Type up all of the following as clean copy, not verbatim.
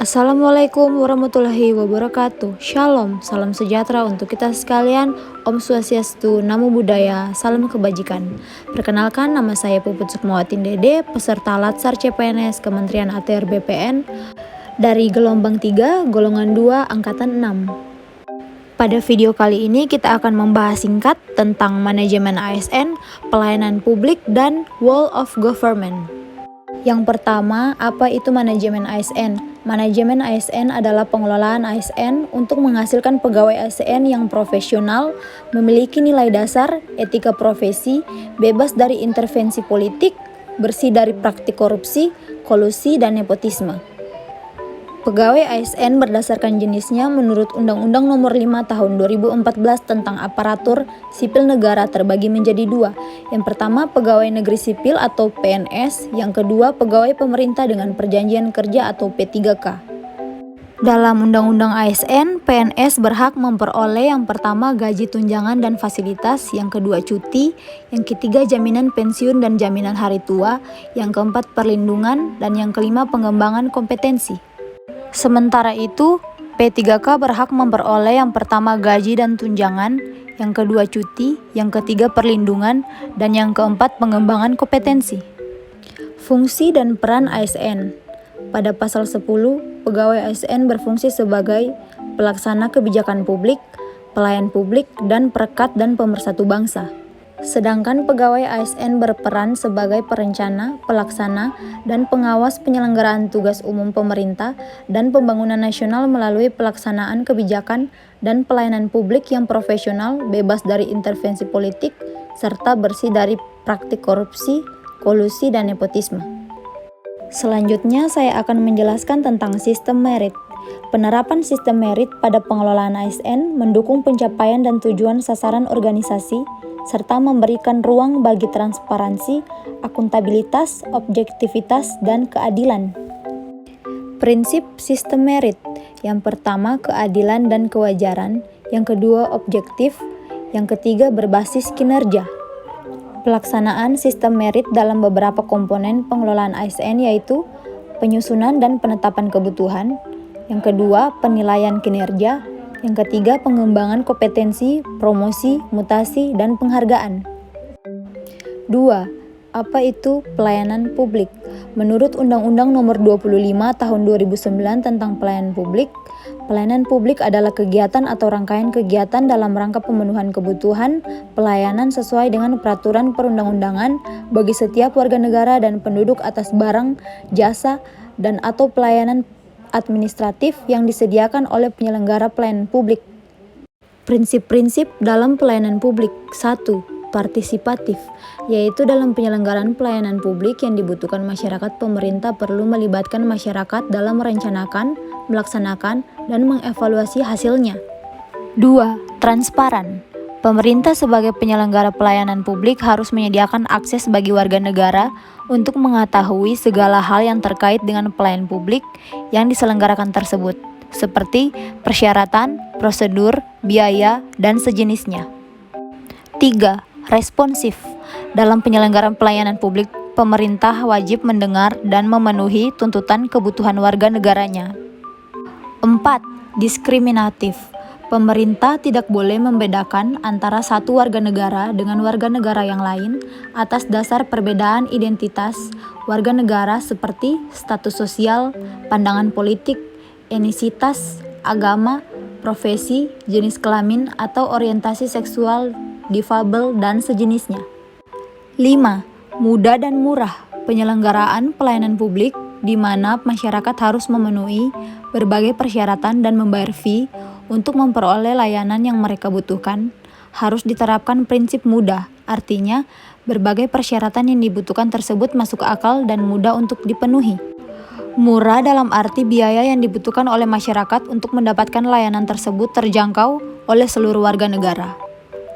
Assalamualaikum warahmatullahi wabarakatuh. Shalom, salam sejahtera untuk kita sekalian. Om Swastiastu, Namo Buddhaya, salam kebajikan. Perkenalkan, nama saya Puput Sukmawati Dede, peserta Latsar CPNS Kementerian ATR BPN dari gelombang 3, golongan 2, angkatan 6. Pada video kali ini kita akan membahas singkat tentang manajemen ASN, pelayanan publik, dan Whole of Government. Yang pertama, apa itu manajemen ASN? Manajemen ASN adalah pengelolaan ASN untuk menghasilkan pegawai ASN yang profesional, memiliki nilai dasar, etika profesi, bebas dari intervensi politik, bersih dari praktik korupsi, kolusi, dan nepotisme. Pegawai ASN berdasarkan jenisnya menurut Undang-Undang Nomor 5 Tahun 2014 tentang Aparatur Sipil Negara terbagi menjadi dua. Yang pertama, pegawai negeri sipil atau PNS. Yang kedua, pegawai pemerintah dengan perjanjian kerja atau P3K. Dalam Undang-Undang ASN, PNS berhak memperoleh yang pertama gaji tunjangan dan fasilitas, yang kedua cuti, yang ketiga jaminan pensiun dan jaminan hari tua, yang keempat perlindungan, dan yang kelima pengembangan kompetensi. Sementara itu, P3K berhak memperoleh yang pertama gaji dan tunjangan, yang kedua cuti, yang ketiga perlindungan, dan yang keempat pengembangan kompetensi. Fungsi dan peran ASN. Pada pasal 10, pegawai ASN berfungsi sebagai pelaksana kebijakan publik, pelayan publik, dan perekat dan pemersatu bangsa. Sedangkan pegawai ASN berperan sebagai perencana, pelaksana, dan pengawas penyelenggaraan tugas umum pemerintah dan pembangunan nasional melalui pelaksanaan kebijakan dan pelayanan publik yang profesional, bebas dari intervensi politik, serta bersih dari praktik korupsi, kolusi, dan nepotisme. Selanjutnya, saya akan menjelaskan tentang sistem merit. Penerapan sistem merit pada pengelolaan ASN mendukung pencapaian dan tujuan sasaran organisasi, serta memberikan ruang bagi transparansi, akuntabilitas, objektivitas, dan keadilan. Prinsip sistem merit. Yang pertama, keadilan dan kewajaran. Yang kedua, objektif. Yang ketiga, berbasis kinerja. Pelaksanaan sistem merit dalam beberapa komponen pengelolaan ASN yaitu penyusunan dan penetapan kebutuhan. Yang kedua, penilaian kinerja. Yang ketiga, pengembangan kompetensi, promosi, mutasi, dan penghargaan. 2. Apa itu pelayanan publik? Menurut Undang-Undang Nomor 25 Tahun 2009 tentang pelayanan publik adalah kegiatan atau rangkaian kegiatan dalam rangka pemenuhan kebutuhan pelayanan sesuai dengan peraturan perundang-undangan bagi setiap warga negara dan penduduk atas barang, jasa, dan atau pelayanan administratif yang disediakan oleh penyelenggara pelayanan publik. Prinsip-prinsip dalam pelayanan publik. 1. Partisipatif, yaitu dalam penyelenggaraan pelayanan publik yang dibutuhkan masyarakat, pemerintah perlu melibatkan masyarakat dalam merencanakan, melaksanakan, dan mengevaluasi hasilnya. 2. Transparan. Pemerintah sebagai penyelenggara pelayanan publik harus menyediakan akses bagi warga negara untuk mengetahui segala hal yang terkait dengan pelayanan publik yang diselenggarakan tersebut, seperti persyaratan, prosedur, biaya, dan sejenisnya. 3. Responsif. Dalam penyelenggaraan pelayanan publik, pemerintah wajib mendengar dan memenuhi tuntutan kebutuhan warga negaranya. 4. Diskriminatif. Pemerintah tidak boleh membedakan antara satu warga negara dengan warga negara yang lain atas dasar perbedaan identitas warga negara seperti status sosial, pandangan politik, etnisitas, agama, profesi, jenis kelamin, atau orientasi seksual, difabel, dan sejenisnya. 5. Mudah dan murah. Penyelenggaraan pelayanan publik di mana masyarakat harus memenuhi berbagai persyaratan dan membayar fee untuk memperoleh layanan yang mereka butuhkan, harus diterapkan prinsip mudah, artinya berbagai persyaratan yang dibutuhkan tersebut masuk akal dan mudah untuk dipenuhi. Murah dalam arti biaya yang dibutuhkan oleh masyarakat untuk mendapatkan layanan tersebut terjangkau oleh seluruh warga negara.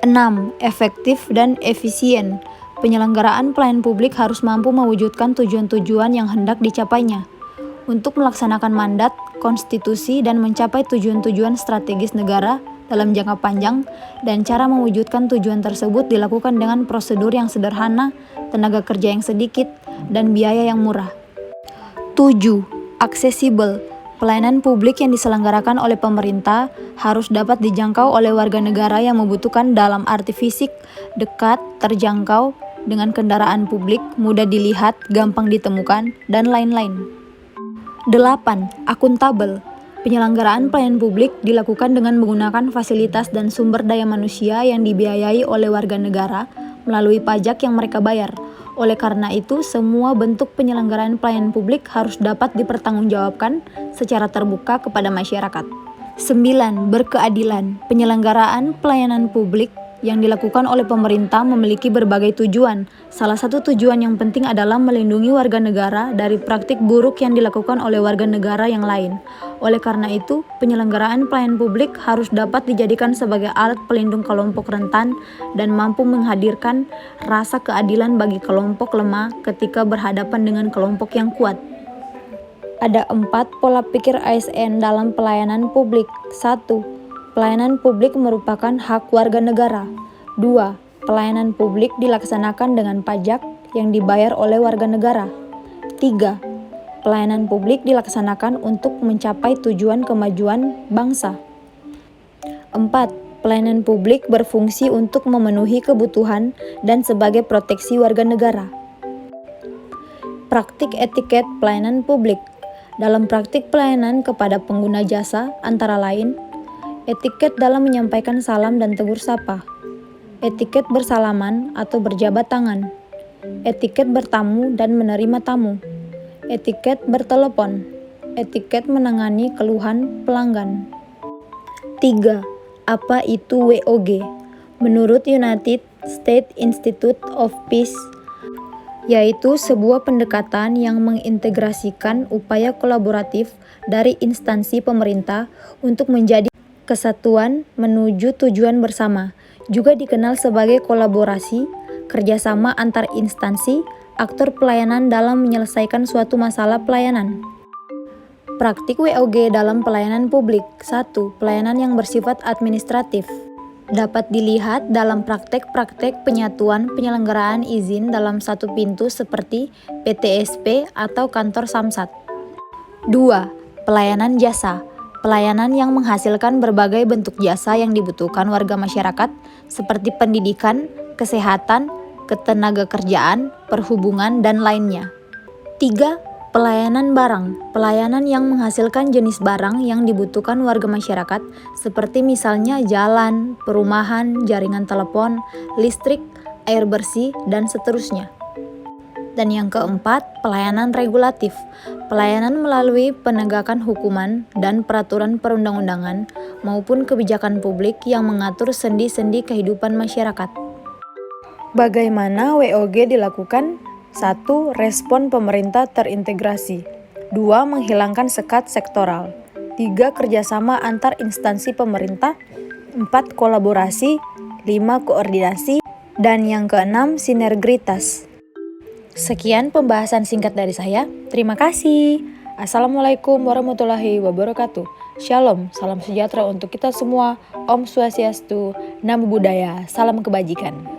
6. Efektif dan efisien. Penyelenggaraan pelayanan publik harus mampu mewujudkan tujuan-tujuan yang hendak dicapainya untuk melaksanakan mandat, konstitusi, dan mencapai tujuan-tujuan strategis negara dalam jangka panjang, dan cara mewujudkan tujuan tersebut dilakukan dengan prosedur yang sederhana, tenaga kerja yang sedikit, dan biaya yang murah. 7. Aksesibel, Pelayanan publik yang diselenggarakan oleh pemerintah harus dapat dijangkau oleh warga negara yang membutuhkan dalam arti fisik, dekat, terjangkau, dengan kendaraan publik, mudah dilihat, gampang ditemukan, dan lain-lain. 8. Akuntabel. Penyelenggaraan pelayanan publik dilakukan dengan menggunakan fasilitas dan sumber daya manusia yang dibiayai oleh warga negara melalui pajak yang mereka bayar. Oleh karena itu, semua bentuk penyelenggaraan pelayanan publik harus dapat dipertanggungjawabkan secara terbuka kepada masyarakat. 9. Berkeadilan. Penyelenggaraan pelayanan publik yang dilakukan oleh pemerintah memiliki berbagai tujuan. Salah satu tujuan yang penting adalah melindungi warga negara dari praktik buruk yang dilakukan oleh warga negara yang lain. Oleh karena itu, penyelenggaraan pelayanan publik harus dapat dijadikan sebagai alat pelindung kelompok rentan dan mampu menghadirkan rasa keadilan bagi kelompok lemah ketika berhadapan dengan kelompok yang kuat. Ada 4 pola pikir ASN dalam pelayanan publik. 1. Pelayanan publik merupakan hak warga negara. 2. Pelayanan publik dilaksanakan dengan pajak yang dibayar oleh warga negara. 3. Pelayanan publik dilaksanakan untuk mencapai tujuan kemajuan bangsa. 4. Pelayanan publik berfungsi untuk memenuhi kebutuhan dan sebagai proteksi warga negara. Praktik etiket pelayanan publik. Dalam praktik pelayanan kepada pengguna jasa, antara lain, etiket dalam menyampaikan salam dan tegur sapa, etiket bersalaman atau berjabat tangan, etiket bertamu dan menerima tamu, etiket bertelepon, etiket menangani keluhan pelanggan. 3. Apa itu WOG? Menurut United States Institute of Peace, yaitu sebuah pendekatan yang mengintegrasikan upaya kolaboratif dari instansi pemerintah untuk menjadi kesatuan menuju tujuan bersama. Juga dikenal sebagai kolaborasi, kerjasama antar instansi, aktor pelayanan dalam menyelesaikan suatu masalah pelayanan. Praktik WOG dalam pelayanan publik. 1. Pelayanan yang bersifat administratif. Dapat dilihat dalam praktek-praktek penyatuan penyelenggaraan izin dalam satu pintu seperti PTSP atau kantor Samsat. 2. Pelayanan jasa. Pelayanan yang menghasilkan berbagai bentuk jasa yang dibutuhkan warga masyarakat seperti pendidikan, kesehatan, ketenagakerjaan, perhubungan, dan lainnya. 3. Pelayanan barang. Pelayanan yang menghasilkan jenis barang yang dibutuhkan warga masyarakat seperti misalnya jalan, perumahan, jaringan telepon, listrik, air bersih, dan seterusnya. Dan yang keempat, pelayanan regulatif. Pelayanan melalui penegakan hukuman dan peraturan perundang-undangan maupun kebijakan publik yang mengatur sendi-sendi kehidupan masyarakat. Bagaimana WOG dilakukan? 1. Respon pemerintah terintegrasi. 2. Menghilangkan sekat sektoral. 3. Kerjasama antar instansi pemerintah. 4. Kolaborasi. 5. Koordinasi. Dan yang keenam, sinergitas. Sekian pembahasan singkat dari saya. Terima kasih. Assalamualaikum warahmatullahi wabarakatuh. Shalom, salam sejahtera untuk kita semua. Om Swastiastu, Namo Buddhaya, salam kebajikan.